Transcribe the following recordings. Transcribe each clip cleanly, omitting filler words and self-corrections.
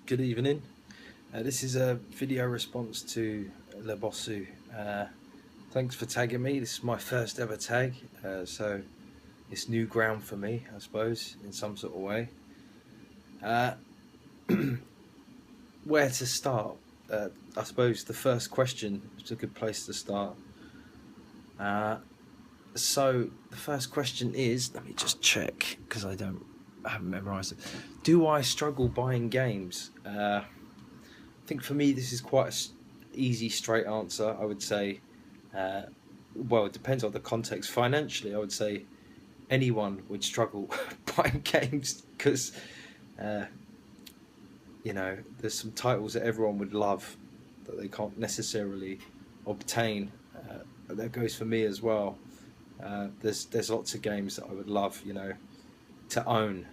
Good evening. This is a video response to Lebossu. Thanks for tagging me. This is my first ever tag, so it's new ground for me, I suppose, in some sort of way. Uh, where to start? I suppose the first question is a good place to start. So the first question is, let me just check because I haven't memorized it. Do I struggle buying games? I think for me this is quite an easy, straight answer. I would say, well, it depends on the context. Financially, I would say anyone would struggle buying games because, there's some titles that everyone would love that they can't necessarily obtain. That goes for me as well. There's lots of games that I would love, to own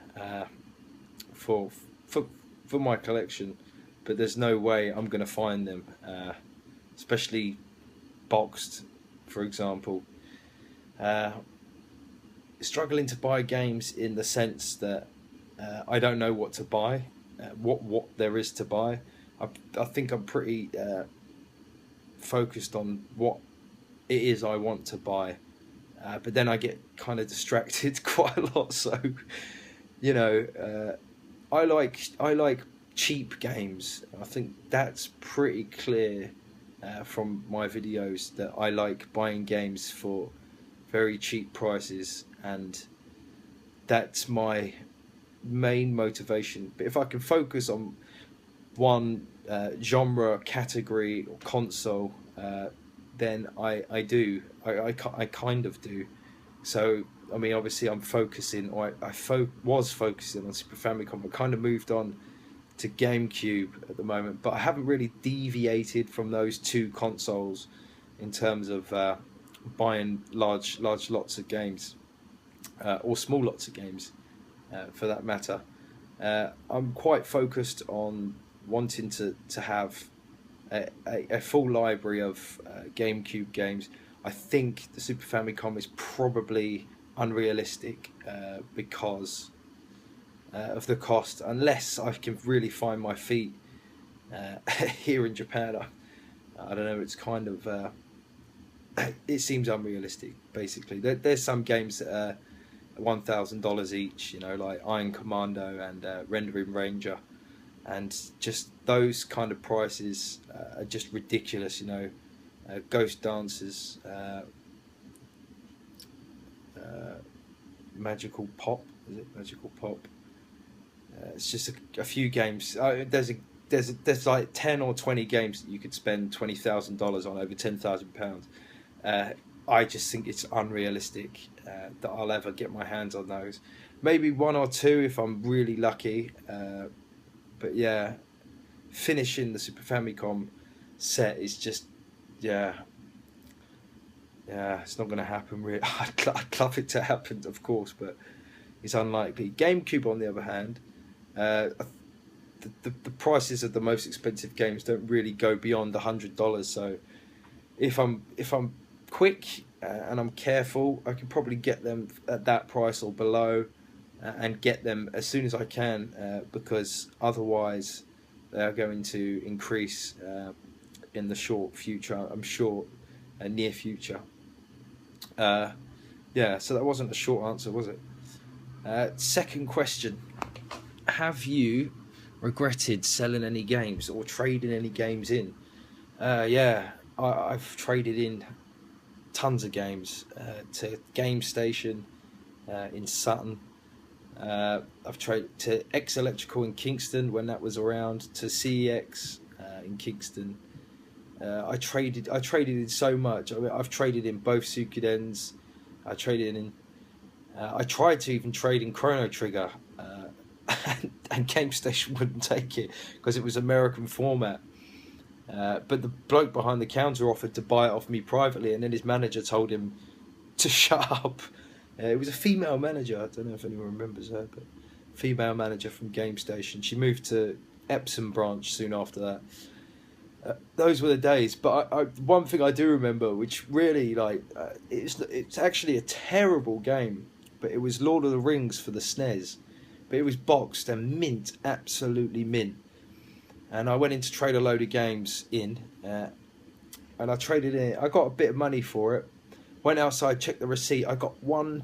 for my collection, but there's no way I'm going to find them, especially boxed, for example. Struggling to buy games in the sense that I don't know what to buy, what there is to buy. I think I'm pretty focused on what it is I want to buy. But then I get kind of distracted quite a lot. So, I like cheap games. I think that's pretty clear from my videos that I like buying games for very cheap prices, and that's my main motivation. But if I can focus on one genre, category, or console, then I do. I kind of do. So, I mean, obviously I'm focusing, or was focusing on Super Famicom, but kind of moved on to GameCube at the moment. But I haven't really deviated from those two consoles in terms of buying large lots of games, or small lots of games, for that matter. I'm quite focused on wanting to have a full library of GameCube games. I think the Super Famicom is probably unrealistic because of the cost, unless I can really find my feet here in Japan. I don't know, it's kind of it seems unrealistic, basically. There's some games that are $1,000 each, like Iron Commando and Rendering Ranger, and just those kind of prices are just ridiculous. Ghost Dancers, Magical Pop, is it Magical Pop? It's just a few games. There's like 10 or 20 games that you could spend $20,000 on, over £10,000. I just think it's unrealistic that I'll ever get my hands on those. Maybe one or two if I'm really lucky. But yeah, finishing the Super Famicom set is just, yeah, it's not going to happen. Really, I'd love it to happen, of course, but it's unlikely. GameCube, on the other hand, the prices of the most expensive games don't really go beyond $100. So if I'm quick and I'm careful, I can probably get them at that price or below. And get them as soon as I can, because otherwise they are going to increase in the short future, I'm sure, near future. Yeah, so that wasn't a short answer, was it? Second question: have you regretted selling any games or trading any games in? Yeah, I've traded in tons of games to Game Station in Sutton. I've traded to X Electrical in Kingston when that was around, to CEX in Kingston. I traded in so much. I mean, I've traded in both Suikudens. I traded in. I tried to even trade in Chrono Trigger, and Game Station wouldn't take it because it was American format. But the bloke behind the counter offered to buy it off me privately, and then his manager told him to shut up. It was a female manager. I don't know if anyone remembers her, but female manager from Game Station. She moved to Epsom branch soon after that. Those were the days. But one thing I do remember, which really it's actually a terrible game, but it was Lord of the Rings for the SNES. But it was boxed and mint, absolutely mint. and I went in to trade a load of games in, and I traded in. I got a bit of money for it. Went outside, checked the receipt. I got £1,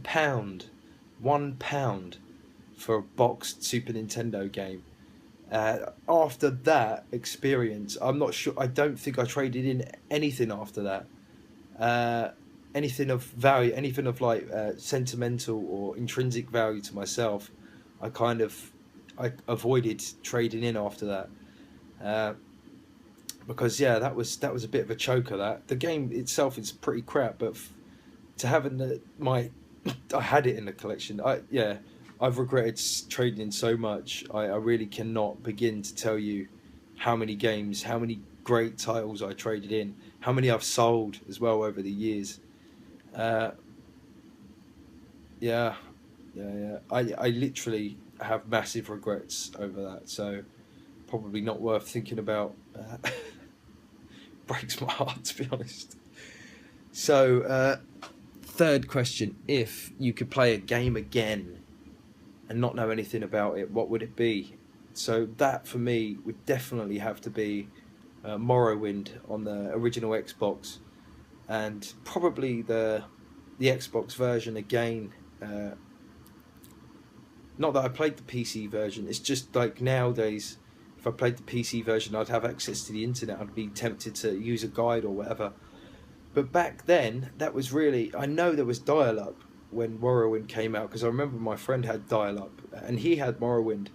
£1 for a boxed Super Nintendo game. After that experience, I'm not sure. I don't think I traded in anything after that. Anything of value, anything of like sentimental or intrinsic value to myself, I avoided trading in after that. Because yeah, that was a bit of a choker. That the game itself is pretty crap, but to having I had it in the collection. I've regretted trading in so much. I really cannot begin to tell you how many games, how many great titles I traded in, how many I've sold as well over the years. Uh, yeah, yeah. I literally have massive regrets over that. So probably not worth thinking about. Breaks my heart, to be honest. So, third question: if you could play a game again and not know anything about it, what would it be? So that for me would definitely have to be Morrowind on the original Xbox, and probably the Xbox version again. Not that I played the PC version. It's just like nowadays, if I played the PC version, I'd have access to the internet. I'd be tempted to use a guide or whatever. But back then, that was really... I know there was dial-up when Morrowind came out, because I remember my friend had dial-up, and he had Morrowind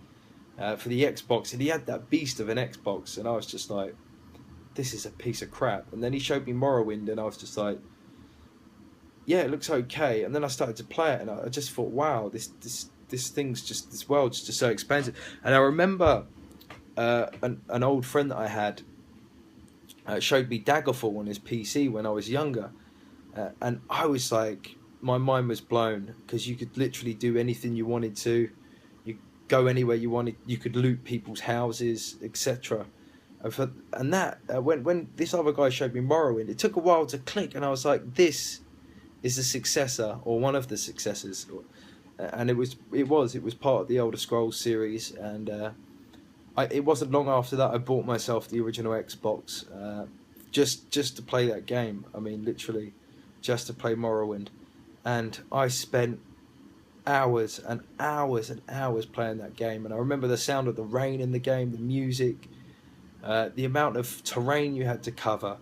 for the Xbox, and he had that beast of an Xbox, and I was just like, this is a piece of crap. And then he showed me Morrowind, and I was just like, yeah, it looks okay. And then I started to play it, and I just thought, wow, this world's just so expensive. And I remember an old friend that I had showed me Daggerfall on his PC when I was younger, and I was like, my mind was blown, because you could literally do anything you wanted to, you go anywhere you wanted, you could loot people's houses, etc. And that when this other guy showed me Morrowind, it took a while to click, and I was like, this is the successor, or one of the successors, and it was part of the Elder Scrolls series. And it wasn't long after that I bought myself the original Xbox, just to play that game. I mean, literally, just to play Morrowind, and I spent hours and hours and hours playing that game. And I remember the sound of the rain in the game, the music, the amount of terrain you had to cover,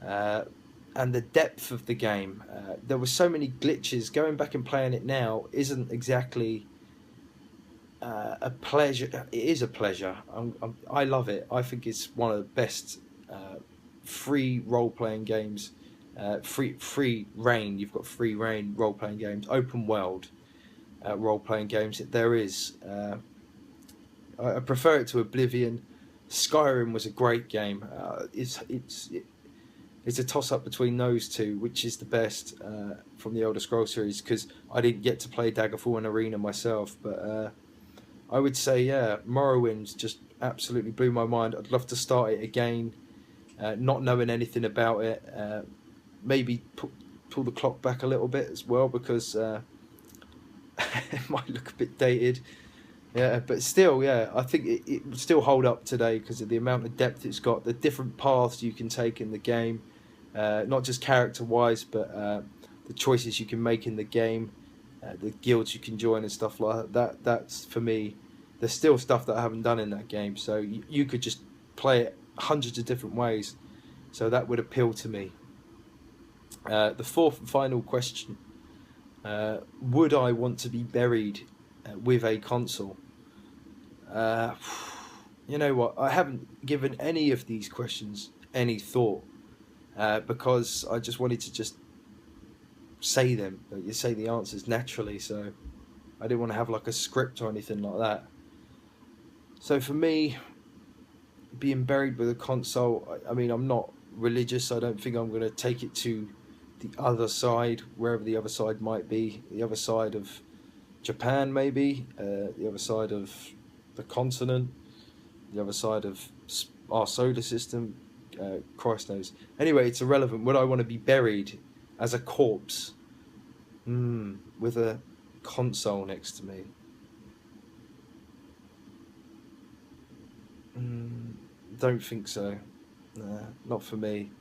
and the depth of the game. There were so many glitches. Going back and playing it now isn't exactly a pleasure. It is a pleasure. I love it. I think it's one of the best free role-playing games. Free reign. You've got free reign role-playing games, open world role-playing games. There is. I prefer it to Oblivion. Skyrim was a great game. It's a toss-up between those two, which is the best from the Elder Scrolls series, because I didn't get to play Daggerfall and Arena myself, but I would say, yeah, Morrowind just absolutely blew my mind. I'd love to start it again, not knowing anything about it. Maybe pull the clock back a little bit as well, because it might look a bit dated. Yeah, but still, yeah, I think it would still hold up today because of the amount of depth it's got, the different paths you can take in the game, not just character-wise, but the choices you can make in the game, the guilds you can join and stuff like that. That's, for me, there's still stuff that I haven't done in that game, so you could just play it hundreds of different ways, so that would appeal to me. The fourth and final question, would I want to be buried with a console? You know what, I haven't given any of these questions any thought, because I just wanted to just say them, you say the answers naturally, so I didn't want to have like a script or anything like that. So for me, being buried with a console, I mean, I'm not religious. I don't think I'm going to take it to the other side, wherever the other side might be, the other side of Japan maybe, the other side of the continent, the other side of our solar system, Christ knows. Anyway, it's irrelevant. Would I want to be buried as a corpse with a console next to me? don't think so. Not for me.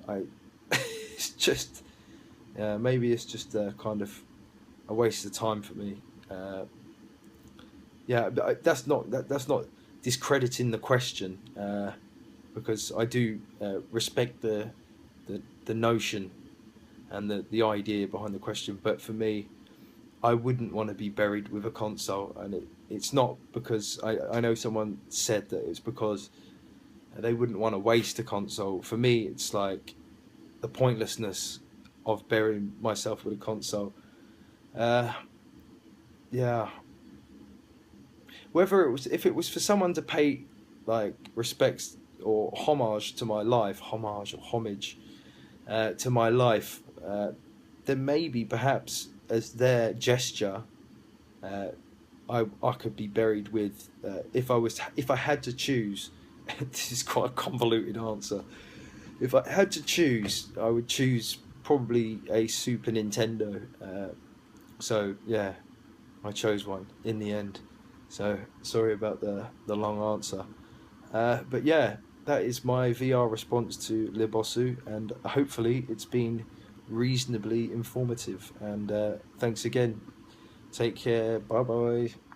I it's just maybe it's just kind of a waste of time for me. Uh, yeah, but that's not discrediting the question, because I do respect the notion and the idea behind the question. But for me, I wouldn't want to be buried with a console, and it's not because I know someone said that it's because they wouldn't want to waste a console. For me, it's like the pointlessness of burying myself with a console. Uh, yeah, whether it was if it was for someone to pay like respects or homage or homage to my life, then maybe perhaps as their gesture, uh, I could be buried with if I had to choose. This is quite a convoluted answer. If I had to choose, I would choose probably a Super Nintendo. So yeah, I chose one in the end. So sorry about the long answer. But yeah, that is my VR response to Lebossu, and hopefully it's been reasonably informative. And thanks again. Take care. Bye bye.